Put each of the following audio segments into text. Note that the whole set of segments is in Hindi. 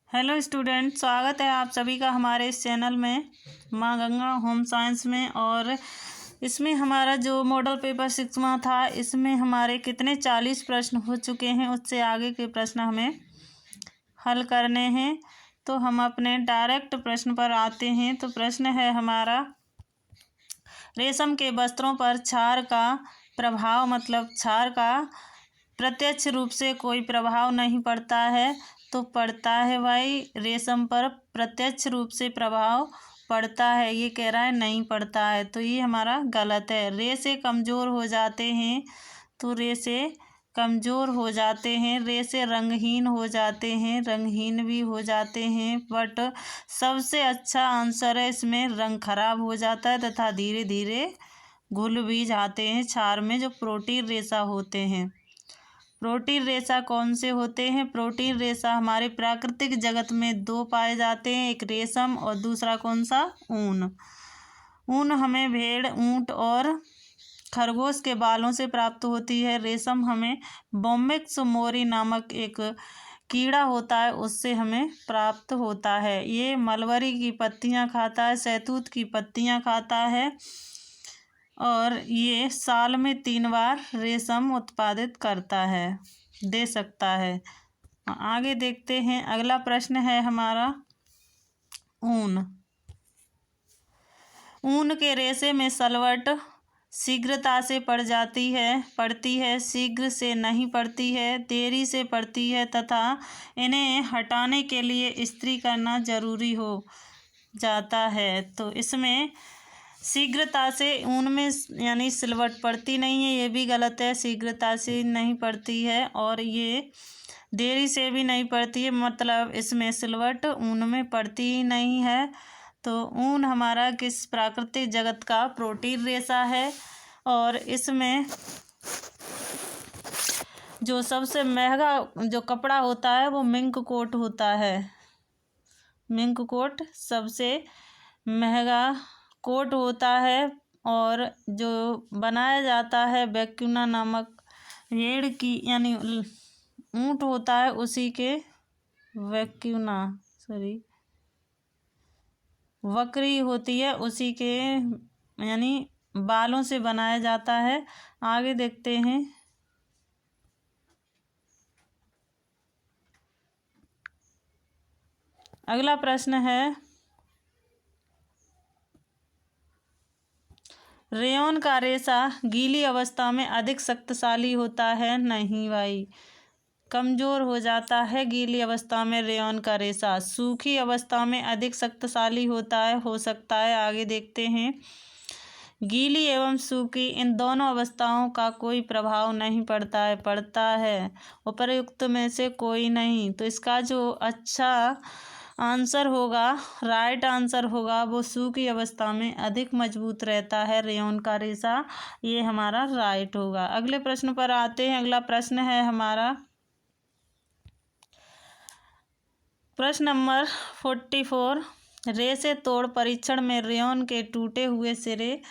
हेलो स्टूडेंट, स्वागत है आप सभी का हमारे इस चैनल में माँ गंगा होम साइंस में। और इसमें हमारा जो मॉडल पेपर 6वां था, इसमें हमारे कितने 40 प्रश्न हो चुके हैं। उससे आगे के प्रश्न हमें हल करने हैं। तो हम अपने डायरेक्ट प्रश्न पर आते हैं। तो प्रश्न है हमारा, रेशम के वस्त्रों पर क्षार का प्रभाव, मतलब क्षार का प्रत्यक्ष रूप से कोई प्रभाव नहीं पड़ता है। तो पड़ता है भाई, रेशम पर प्रत्यक्ष रूप से प्रभाव पड़ता है। ये कह रहा है नहीं पड़ता है, तो ये हमारा गलत है। रेशे कमज़ोर हो जाते हैं, तो रेशे कमज़ोर हो जाते हैं। रेशे रंगहीन हो जाते हैं, रंगहीन भी हो जाते हैं। बट सबसे अच्छा आंसर है इसमें, रंग खराब हो जाता है तथा धीरे धीरे घुल भी जाते हैं क्षार में, जो प्रोटीन रेशा होते हैं। प्रोटीन रेशा कौन से होते हैं? प्रोटीन रेशा हमारे प्राकृतिक जगत में दो पाए जाते हैं, एक रेशम और दूसरा कौन सा? ऊन। ऊन हमें भेड़, ऊंट और खरगोश के बालों से प्राप्त होती है। रेशम हमें बोम्बिक्स मोरी नामक एक कीड़ा होता है, उससे हमें प्राप्त होता है। ये मलबरी की पत्तियां खाता है, शहतूत की पत्तियां खाता है, और ये साल में 3 बार रेशम उत्पादित करता है, दे सकता है। आगे देखते हैं। अगला प्रश्न है हमारा, ऊन। ऊन के रेशे में सलवट शीघ्रता से पड़ती है, शीघ्र से नहीं पड़ती है, देरी से पड़ती है तथा इन्हें हटाने के लिए इस्त्री करना जरूरी हो जाता है। तो इसमें शीघ्रता से ऊन में यानी सिलवट पड़ती नहीं है, ये भी गलत है। शीघ्रता से नहीं पड़ती है और ये देरी से भी नहीं पड़ती है, मतलब इसमें सिलवट ऊन में पड़ती ही नहीं है। तो ऊन हमारा किस प्राकृतिक जगत का प्रोटीन रेशा है, और इसमें जो सबसे महंगा जो कपड़ा होता है वो मिंक कोट होता है। मिंक कोट सबसे महंगा कोट होता है, और जो बनाया जाता है वैक्यूना नामक भेड़ की यानी ऊँट होता है, उसी के बकरी होती है, उसी के यानी बालों से बनाया जाता है। आगे देखते हैं। अगला प्रश्न है, रेयॉन का रेशा गीली अवस्था में अधिक शक्तिशाली होता है। नहीं भाई, कमज़ोर हो जाता है गीली अवस्था में रेयॉन का रेशा। सूखी अवस्था में अधिक शक्तिशाली होता है, हो सकता है। आगे देखते हैं। गीली एवं सूखी इन दोनों अवस्थाओं का कोई प्रभाव नहीं पड़ता है उपर्युक्त में से कोई नहीं। तो इसका जो अच्छा आंसर होगा, राइट आंसर होगा, वो सूखी अवस्था में अधिक मजबूत रहता है रेयॉन का रेशा। ये हमारा राइट होगा। अगले प्रश्न पर आते हैं। अगला प्रश्न है हमारा, प्रश्न नंबर 44। रेशे तोड़ परीक्षण में रेयॉन के टूटे हुए सिरे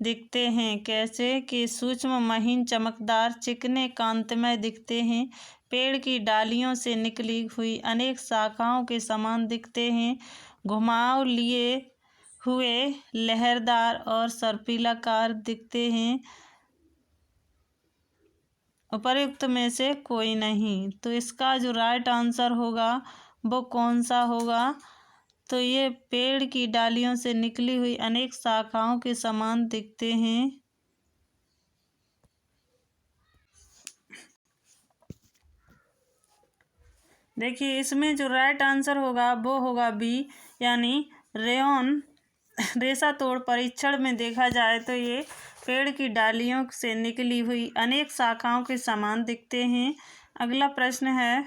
दिखते हैं कैसे? कि सूक्ष्म, महीन, चमकदार, चिकने, कांतिमय दिखते हैं। पेड़ की डालियों से निकली हुई अनेक शाखाओं के समान दिखते हैं। घुमाव लिए हुए, लहरदार और सर्पिलाकार दिखते हैं। उपर्युक्त में से कोई नहीं। तो इसका जो राइट आंसर होगा वो कौन सा होगा? तो ये पेड़ की डालियों से निकली हुई अनेक शाखाओं के समान दिखते हैं। देखिए, इसमें जो राइट आंसर होगा वो होगा बी, यानी रेयॉन रेशा तोड़ परीक्षण में देखा जाए तो ये पेड़ की डालियों से निकली हुई अनेक शाखाओं के समान दिखते हैं। अगला प्रश्न है,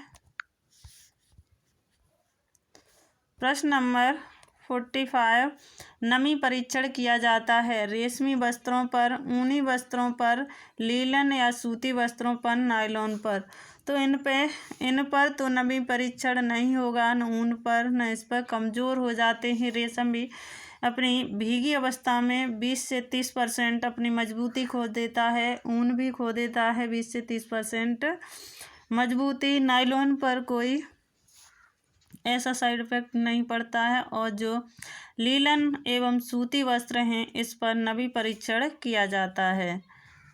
प्रश्न नंबर 45। नमी परीक्षण किया जाता है रेशमी वस्त्रों पर, ऊनी वस्त्रों पर, लीलन या सूती वस्त्रों पर, नायलॉन पर। तो इन पर तो नमी परीक्षण नहीं होगा, न ऊन पर न इस पर। कमज़ोर हो जाते हैं। रेशम भी अपनी भीगी अवस्था में 20 से 30% अपनी मजबूती खो देता है, ऊन भी खो देता है 20 से 30% मजबूती। नायलॉन पर कोई ऐसा साइड इफेक्ट नहीं पड़ता है। और जो लीलन एवं सूती वस्त्र हैं इस पर नमी परीक्षण किया जाता है।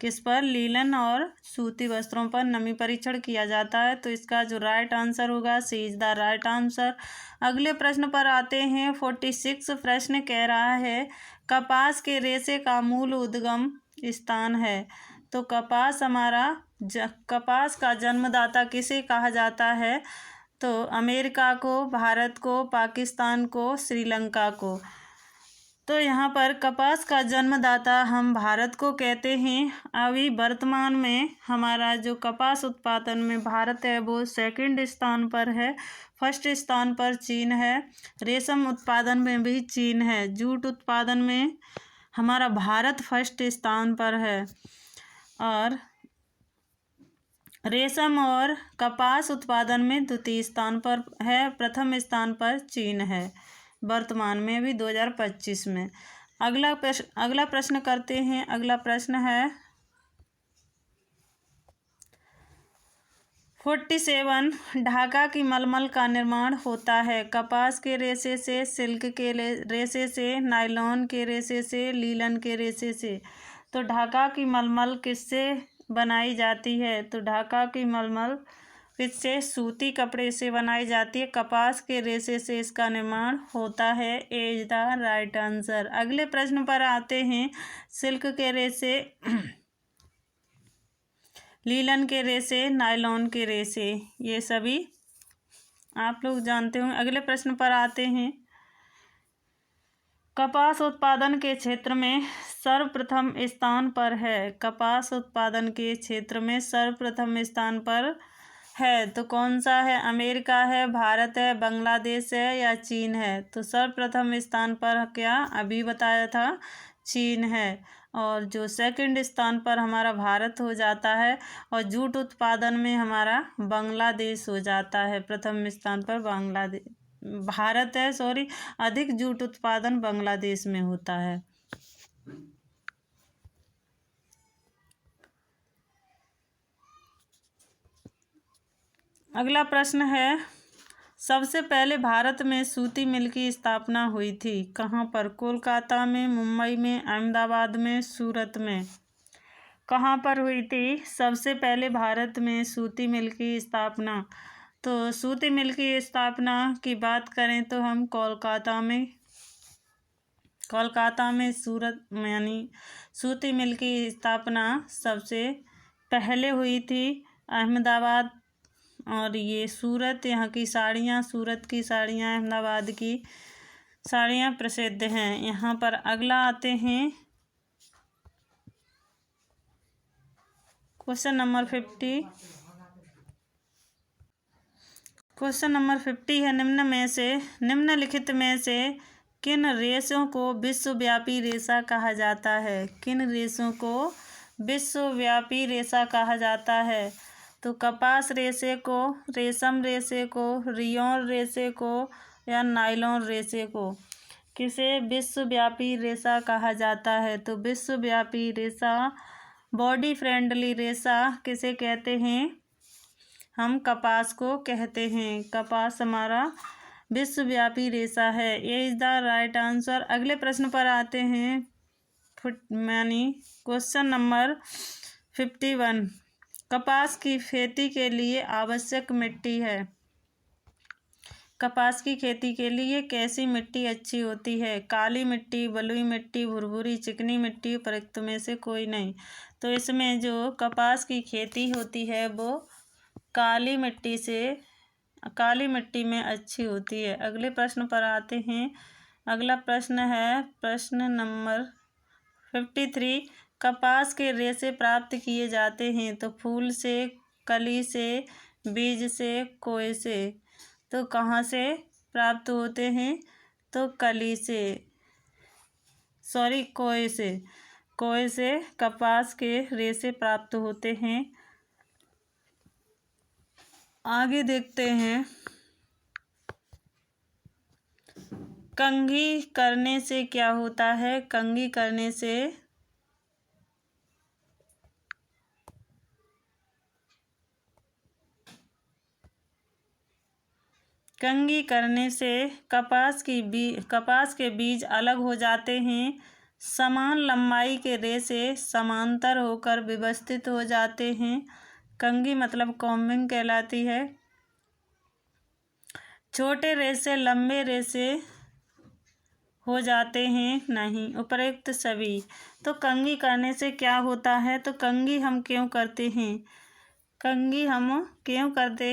किस पर? लीलन और सूती वस्त्रों पर नमी परीक्षण किया जाता है। तो इसका जो राइट आंसर होगा, सी इज द राइट आंसर। अगले प्रश्न पर आते हैं। 46 प्रश्न कह रहा है कपास के रेशे का मूल उद्गम स्थान है। तो कपास कपास का जन्मदाता किसे कहा जाता है? तो अमेरिका को, भारत को, पाकिस्तान को, श्रीलंका को। तो यहाँ पर कपास का जन्मदाता हम भारत को कहते हैं। अभी वर्तमान में हमारा जो कपास उत्पादन में भारत है वो सेकंड स्थान पर है। फर्स्ट स्थान पर चीन है। रेशम उत्पादन में भी चीन है। जूट उत्पादन में हमारा भारत फर्स्ट स्थान पर है। और रेशम और कपास उत्पादन में द्वितीय स्थान पर है। प्रथम स्थान पर चीन है वर्तमान में भी 2025 में। अगला प्रश्न करते हैं। अगला प्रश्न है 47 ढाका की मलमल का निर्माण होता है कपास के रेशे से, सिल्क के रेशे से, नायलॉन के रेशे से, लीलन के रेशे से। तो ढाका की मलमल किससे बनाई जाती है? तो ढाका की मलमल किससे? सूती कपड़े से बनाई जाती है। कपास के रेशे से इसका निर्माण होता है। ए इज द राइट आंसर। अगले प्रश्न पर आते हैं। सिल्क के रेशे, लीलन के रेशे, नायलॉन के रेशे, ये सभी आप लोग जानते होंगे। अगले प्रश्न पर आते हैं। कपास उत्पादन के क्षेत्र में सर्वप्रथम स्थान पर है। कपास उत्पादन के क्षेत्र में सर्वप्रथम स्थान पर है तो कौन सा है? अमेरिका है, भारत है, बांग्लादेश है या चीन है? तो सर्वप्रथम स्थान पर क्या अभी बताया था? चीन है। और जो सेकंड स्थान पर हमारा भारत हो जाता है। और जूट उत्पादन में हमारा बांग्लादेश हो जाता है। प्रथम स्थान पर भारत है, सॉरी। अधिक जूट उत्पादन बांग्लादेश में होता है। अगला प्रश्न है सबसे पहले भारत में सूती मिल की स्थापना हुई थी कहाँ पर? कोलकाता में, मुंबई में, अहमदाबाद में, सूरत में। कहाँ पर हुई थी सबसे पहले भारत में सूती मिल की स्थापना? तो सूती मिल की स्थापना की बात करें तो हम कोलकाता में सूरत यानी सूती मिल की स्थापना सबसे पहले हुई थी। अहमदाबाद और ये सूरत, यहाँ की साड़ियाँ, सूरत की साड़ियाँ, अहमदाबाद की साड़ियाँ प्रसिद्ध हैं। यहाँ पर अगला आते हैं क्वेश्चन नंबर 50। क्वेश्चन नंबर 50 है निम्नलिखित में से किन रेशों को विश्वव्यापी रेशा कहा जाता है? किन रेशों को विश्वव्यापी रेशा कहा जाता है? तो कपास रेशे को, रेशम रेशे को, रियोन रेशे को या नायलॉन रेशे को। किसे विश्वव्यापी रेशा कहा जाता है? तो विश्वव्यापी रेशा, बॉडी फ्रेंडली रेशा किसे कहते हैं? हम कपास को कहते हैं। कपास हमारा विश्वव्यापी रेशा है। ये इज द राइट आंसर। अगले प्रश्न पर आते हैं। यानी क्वेश्चन नंबर 51 कपास की खेती के लिए आवश्यक मिट्टी है। कपास की खेती के लिए कैसी मिट्टी अच्छी होती है? काली मिट्टी, बलुई मिट्टी, भुरभुरी, चिकनी मिट्टी, उपरोक्त में से कोई नहीं। तो इसमें जो कपास की खेती होती है वो काली मिट्टी में अच्छी होती है। अगले प्रश्न पर आते हैं। अगला प्रश्न है प्रश्न नंबर 53 कपास के रेशे प्राप्त किए जाते हैं तो फूल से, कली से, बीज से, कोय से। तो कहाँ से प्राप्त होते हैं? तो कली से, सॉरी कोय से। कोय से कपास के रेशे प्राप्त होते हैं। आगे देखते हैं। कंघी करने से क्या होता है? कंघी करने से कंघी करने से कपास के बीज अलग हो जाते हैं। समान लंबाई के रेशे समांतर होकर व्यवस्थित हो जाते हैं। कंघी मतलब कॉम्बिंग कहलाती है। छोटे रेशे लंबे रेशे हो जाते हैं नहीं। उपरोक्त सभी। तो कंघी करने से क्या होता है? तो कंघी हम क्यों करते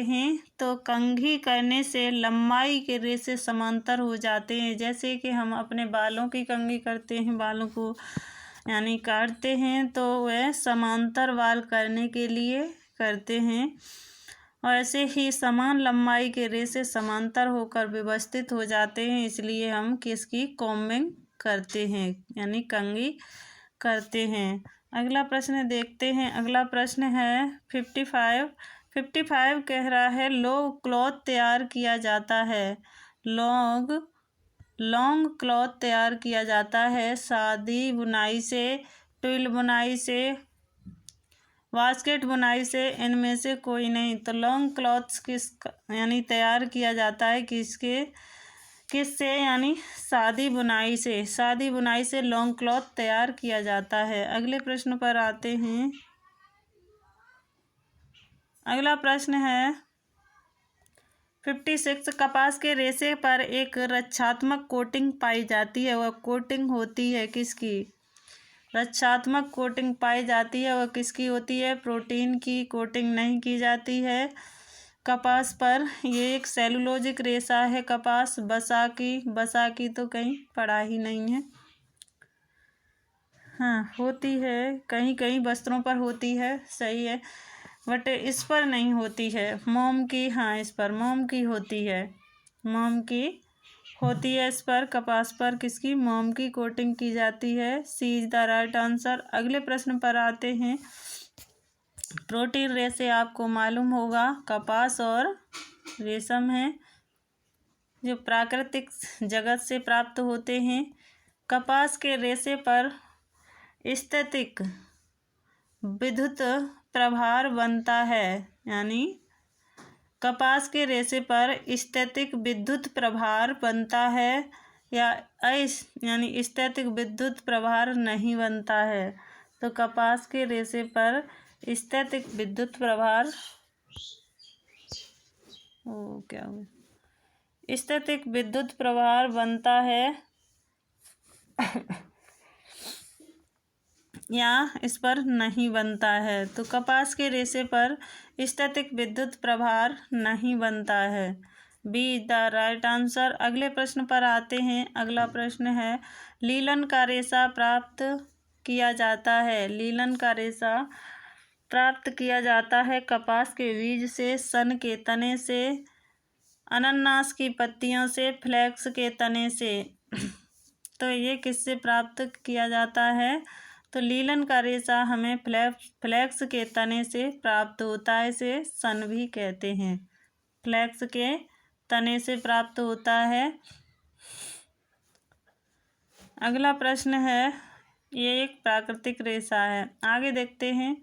हैं? तो कंघी करने से लंबाई के रेशे समांतर हो जाते हैं। जैसे कि हम अपने बालों की कंघी करते हैं, बालों को यानी काटते हैं, तो वह समांतर बाल करने के लिए करते हैं। और ऐसे ही समान लंबाई के रेशे समांतर होकर व्यवस्थित हो जाते हैं, इसलिए हम किसकी कॉम्बिंग करते हैं यानी कंघी करते हैं। अगला प्रश्न देखते हैं। अगला प्रश्न है 55 कह रहा है लॉन्ग क्लॉथ तैयार किया जाता है। लॉन्ग क्लॉथ तैयार किया जाता है सादी बुनाई से, ट्विल बुनाई से, बास्केट बुनाई से, इनमें से कोई नहीं। तो लॉन्ग क्लॉथ्स यानी तैयार किया जाता है किससे यानी सादी बुनाई से। सादी बुनाई से लॉन्ग क्लॉथ तैयार किया जाता है। अगले प्रश्न पर आते हैं। अगला प्रश्न है 56 कपास के रेशे पर एक रक्षात्मक कोटिंग पाई जाती है। वह कोटिंग होती है किसकी? रक्षात्मक कोटिंग पाई जाती है, वह किसकी होती है? प्रोटीन की कोटिंग नहीं की जाती है कपास पर। ये एक सेलुलोजिक रेशा है कपास। बसा की तो कहीं पढ़ा ही नहीं है। हाँ होती है, कहीं कहीं वस्त्रों पर होती है, सही है, बट इस पर नहीं होती है। मोम की, हाँ इस पर मोम की होती है। मोम की होती है इस पर, कपास पर किसकी? मोम की कोटिंग की जाती है। सी इज द राइट आंसर। अगले प्रश्न पर आते हैं। प्रोटीन रेशे आपको मालूम होगा कपास और रेशम है जो प्राकृतिक जगत से प्राप्त होते हैं। कपास के रेशे पर स्थैतिक विद्युत प्रभार बनता है यानी कपास के रेशे पर स्थैतिक विद्युत प्रभार बनता है या यानी स्थैतिक विद्युत प्रभार नहीं बनता है। तो कपास के रेशे पर स्थैतिक विद्युत प्रभार क्या हुआ? स्थैतिक विद्युत प्रभार बनता है या इस पर नहीं बनता है। तो कपास के रेशे पर स्थैतिक विद्युत प्रभार नहीं बनता है। Be the right answer. अगले प्रश्न पर आते हैं। अगला प्रश्न है लीलन का रेशा प्राप्त किया जाता है। लीलन का रेशा प्राप्त किया जाता है कपास के बीज से, सन के तने से, अनानास की पत्तियों से, फ्लैक्स के तने से। तो ये किससे प्राप्त किया जाता है? तो लीलन का रेशा हमें फ्लैक्स के तने से प्राप्त होता है। इसे सन भी कहते हैं। फ्लैक्स के तने से प्राप्त होता है। अगला प्रश्न है, ये एक प्राकृतिक रेशा है। आगे देखते हैं।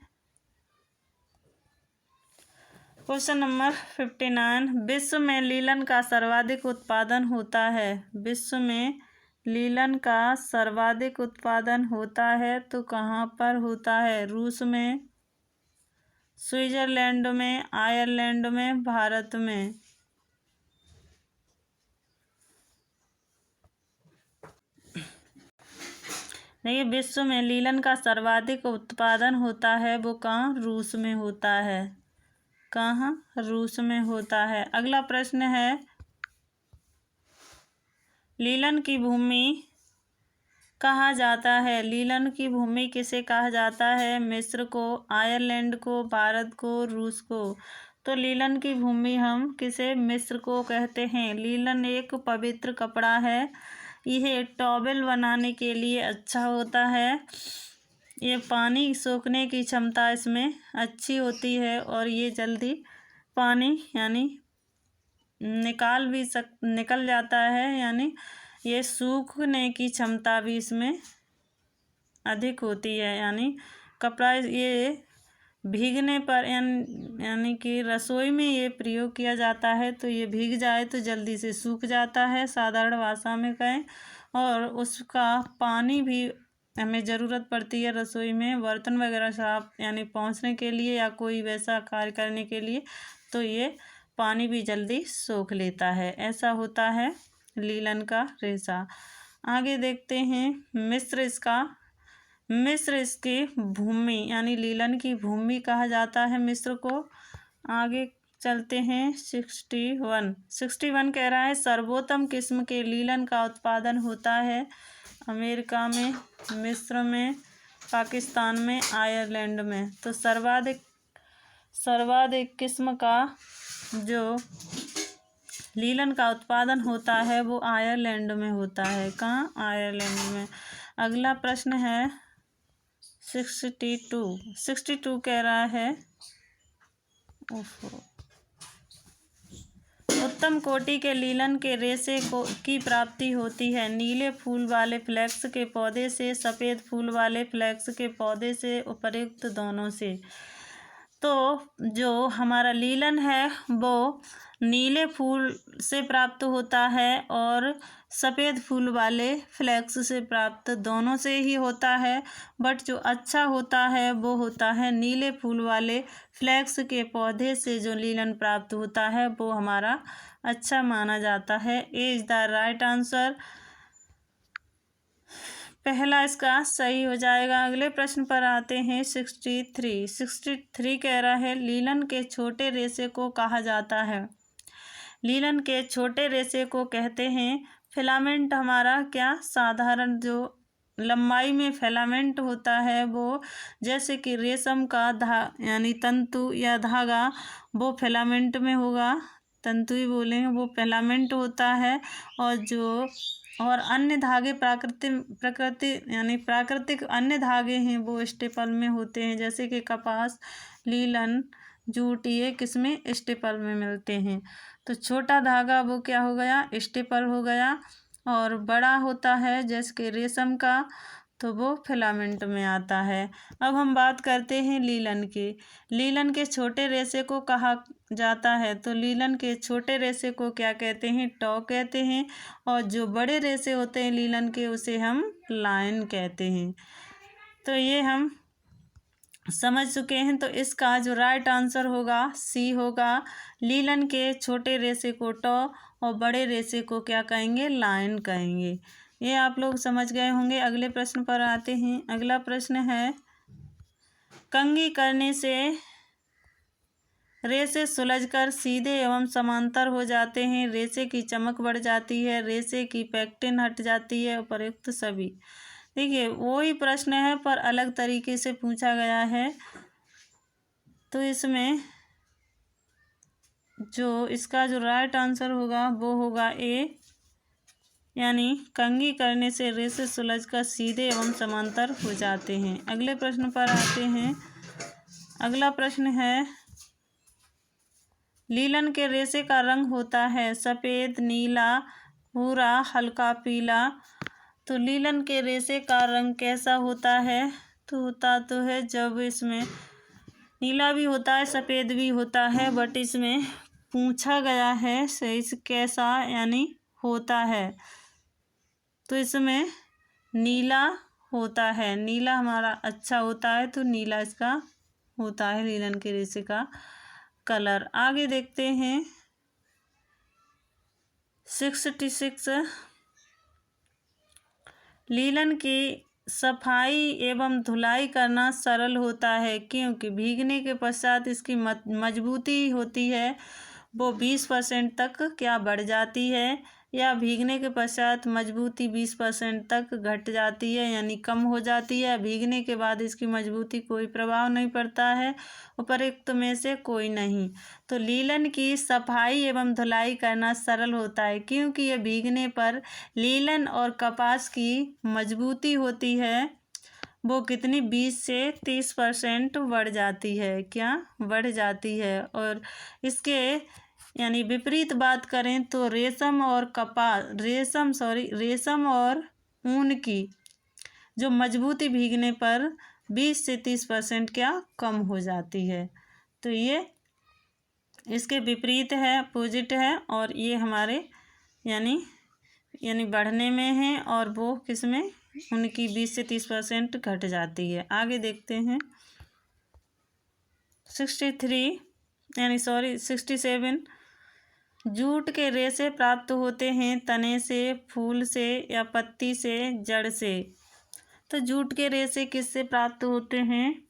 क्वेश्चन नंबर 59 विश्व में लीलन का सर्वाधिक उत्पादन होता है। विश्व में लीलन का सर्वाधिक उत्पादन होता है तो कहाँ पर होता है? रूस में, स्विट्जरलैंड में, आयरलैंड में, भारत में। देखिए विश्व में लीलन का सर्वाधिक उत्पादन होता है वो कहाँ? रूस में होता है। कहाँ? रूस में होता है। अगला प्रश्न है लीलन की भूमि कहा जाता है। लीलन की भूमि किसे कहा जाता है? मिस्र को, आयरलैंड को, भारत को, रूस को। तो लीलन की भूमि हम किसे? मिस्र को कहते हैं। लीलन एक पवित्र कपड़ा है। यह टॉवेल बनाने के लिए अच्छा होता है। ये पानी सोखने की क्षमता इसमें अच्छी होती है और ये जल्दी पानी यानी निकल जाता है, यानी ये सूखने की क्षमता भी इसमें अधिक होती है। यानी कपड़ा ये भीगने पर यानी कि रसोई में ये प्रयोग किया जाता है, तो ये भीग जाए तो जल्दी से सूख जाता है, साधारण भाषा में कहें। और उसका पानी भी हमें ज़रूरत पड़ती है रसोई में बर्तन वगैरह साफ यानी पोंछने के लिए या कोई वैसा कार्य करने के लिए, तो ये पानी भी जल्दी सोख लेता है। ऐसा होता है लीलन का रेशा। आगे देखते हैं मिस्र इसकी भूमि यानी लीलन की भूमि कहा जाता है मिस्र को। आगे चलते हैं 61 कह रहा है सर्वोत्तम किस्म के लीलन का उत्पादन होता है अमेरिका में, मिस्र में, पाकिस्तान में, आयरलैंड में। तो सर्वाधिक किस्म का जो लीलन का उत्पादन होता है वो आयरलैंड में होता है। कहाँ? आयरलैंड में। अगला प्रश्न है 62 कह रहा है उत्तम कोटि के लीलन के रेशे की प्राप्ति होती है नीले फूल वाले फ्लैक्स के पौधे से, सफ़ेद फूल वाले फ्लैक्स के पौधे से, उपर्युक्त दोनों से। तो जो हमारा लीलन है वो नीले फूल से प्राप्त होता है और सफ़ेद फूल वाले फ्लैक्स से प्राप्त, दोनों से ही होता है। बट जो अच्छा होता है वो होता है नीले फूल वाले फ्लैक्स के पौधे से जो लीलन प्राप्त होता है वो हमारा अच्छा माना जाता है। A is the right answer. पहला इसका सही हो जाएगा। अगले प्रश्न पर आते हैं 63 कह रहा है लीलन के छोटे रेशे को कहा जाता है। लीलन के छोटे रेशे को कहते हैं फिलामेंट। हमारा क्या साधारण जो लंबाई में फिलामेंट होता है वो, जैसे कि रेशम का यानी तंतु या धागा, वो फिलामेंट में होगा, तंतु ही बोलेंगे, वो फिलामेंट होता है। और अन्य धागे प्राकृतिक अन्य धागे हैं वो स्टेपल में होते हैं, जैसे कि कपास, लीलन, जूट, ये किसमें? स्टेपल में मिलते हैं। तो छोटा धागा वो क्या हो गया? स्टेपल हो गया। और बड़ा होता है जैसे कि रेशम का, तो वो फिलामेंट में आता है। अब हम बात करते हैं लीलन की। लीलन के छोटे रेशे को कहा जाता है, तो लीलन के छोटे रेशे को क्या कहते हैं? टॉ कहते हैं। और जो बड़े रेशे होते हैं लीलन के उसे हम लाइन कहते हैं। तो ये हम समझ चुके हैं। तो इसका जो राइट आंसर होगा सी होगा। लीलन के छोटे रेशे को टॉ और बड़े रेशे को क्या कहेंगे? लाइन कहेंगे। ये आप लोग समझ गए होंगे। अगले प्रश्न पर आते हैं। अगला प्रश्न है कंघी करने से रेशे सुलझकर सीधे एवं समांतर हो जाते हैं, रेशे की चमक बढ़ जाती है, रेशे की पैक्टिन हट जाती है, उपर्युक्त सभी। देखिए वही प्रश्न है पर अलग तरीके से पूछा गया है। तो इसमें जो इसका जो राइट आंसर होगा वो होगा ए, यानी कंघी करने से रेशे सुलझकर सीधे एवं समांतर हो जाते हैं। अगले प्रश्न पर आते हैं। अगला प्रश्न है लीलन के रेशे का रंग होता है सफ़ेद, नीला, भूरा, हल्का पीला। तो लीलन के रेशे का रंग कैसा होता है? तो होता तो है जब इसमें नीला भी होता है, सफ़ेद भी होता है, बट इसमें पूछा गया है सही से कैसा यानी होता है, तो इसमें नीला होता है। नीला हमारा अच्छा होता है, तो नीला इसका होता है लीलन के रेशे का कलर। आगे देखते हैं 66 लीलन की सफाई एवं धुलाई करना सरल होता है क्योंकि भीगने के पश्चात इसकी मजबूती होती है वो 20% तक क्या बढ़ जाती है, या भीगने के पश्चात मजबूती 20% तक घट जाती है यानी कम हो जाती है। भीगने के बाद इसकी मजबूती कोई प्रभाव नहीं पड़ता है, उपर्युक्त में से कोई नहीं। तो लीलन की सफाई एवं धुलाई करना सरल होता है क्योंकि यह भीगने पर लीलन और कपास की मजबूती होती है वो कितनी 20 से 30% बढ़ जाती है, क्या बढ़ जाती है। और इसके यानी विपरीत बात करें तो रेशम और ऊन की जो मजबूती भीगने पर 20 से 30% क्या कम हो जाती है। तो ये इसके विपरीत है, अपोजिट है, और ये हमारे यानी बढ़ने में है, और वो किस में उनकी 20 से 30% घट जाती है। आगे देखते हैं 67। जूट के रेशे प्राप्त होते हैं तने से, फूल से या पत्ती से, जड़ से। तो जूट के रेशे किससे प्राप्त होते हैं?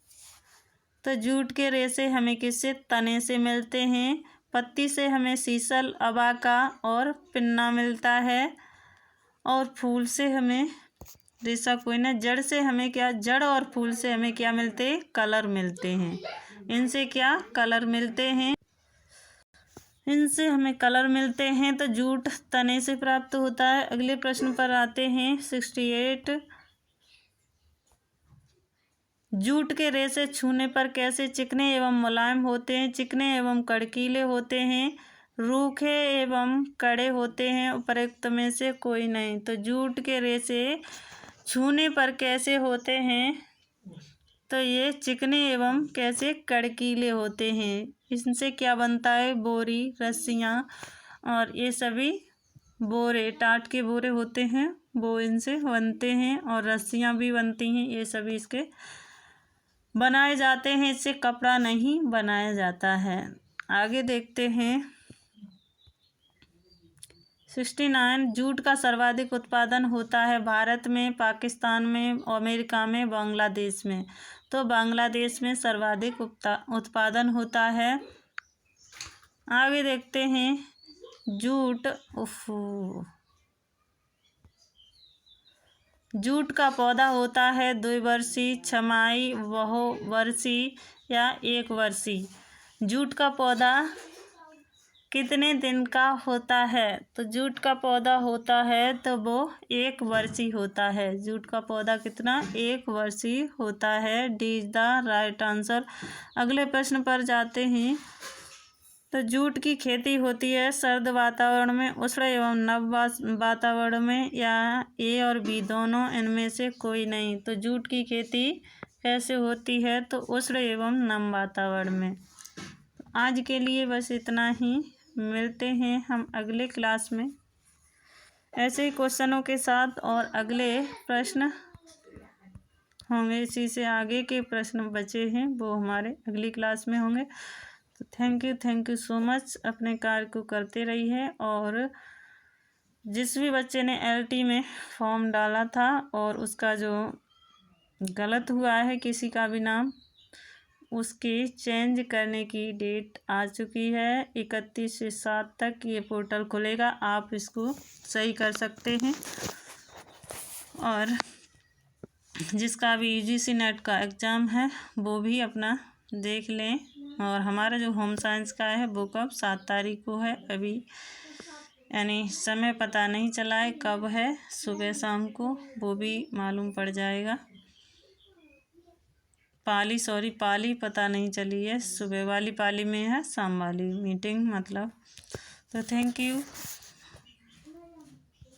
तो जूट के रेशे हमें किससे? तने से मिलते हैं। पत्ती से हमें सीसल, अबाका और पिन्ना मिलता है, और फूल से हमें रेशा कोई ना। जड़ से हमें क्या? जड़ और फूल से हमें क्या मिलते हैं? कलर मिलते हैं। इनसे क्या? कलर मिलते हैं। इनसे हमें कलर मिलते हैं। तो जूट तने से प्राप्त होता है। अगले प्रश्न पर आते हैं 68। जूट के रेशे छूने पर कैसे चिकने एवं मुलायम होते हैं? चिकने एवं कड़कीले होते हैं, रूखे एवं कड़े होते हैं, उपरोक्त में से कोई नहीं। तो जूट के रेशे छूने पर कैसे होते हैं? तो ये चिकने एवं कैसे? कड़कीले होते हैं। इनसे क्या बनता है? बोरी, रस्सियाँ, और ये सभी बोरे, टाट के बोरे होते हैं, वो इनसे बनते हैं, और रस्सियाँ भी बनती हैं। ये सभी इसके बनाए जाते हैं। इससे कपड़ा नहीं बनाया जाता है। आगे देखते हैं 69। जूट का सर्वाधिक उत्पादन होता है भारत में, पाकिस्तान में, अमेरिका में, बांग्लादेश में। तो बांग्लादेश में सर्वाधिक उत्पादन होता है। आगे देखते हैं जूट का पौधा होता है द्विवर्षी, छमाही, बहुवर्षीय या एक वर्षीय। जूट का पौधा कितने दिन का होता है? तो जूट का पौधा होता है तो वो 1 वर्षीय होता है। जूट का पौधा कितना? 1 वर्षीय होता है। D is the right answer. अगले प्रश्न पर जाते हैं। तो जूट की खेती होती है सर्द वातावरण में, उष्ण एवं नम वातावरण में, या ए और बी दोनों, इनमें से कोई नहीं। तो जूट की खेती कैसे होती है? तो उष्ण एवं नम वातावरण में। आज के लिए बस इतना ही। मिलते हैं हम अगले क्लास में ऐसे ही क्वेश्चनों के साथ, और अगले प्रश्न होंगे। इसी से आगे के प्रश्न बचे हैं वो हमारे अगली क्लास में होंगे। तो थैंक यू सो मच। अपने कार्य को करते रहिए, और जिस भी बच्चे ने LT में फॉर्म डाला था और उसका जो गलत हुआ है किसी का भी नाम, उसकी चेंज करने की डेट आ चुकी है। 31/7 तक ये पोर्टल खुलेगा, आप इसको सही कर सकते हैं। और जिसका भी UGC नेट का एग्ज़ाम है वो भी अपना देख लें। और हमारा जो होम साइंस का है वो कब? 7 तारीख को है। अभी यानी समय पता नहीं चला है कब है, सुबह शाम को, वो भी मालूम पड़ जाएगा। पाली पता नहीं चली है, सुबह वाली पाली में है, शाम वाली मीटिंग मतलब। तो थैंक यू।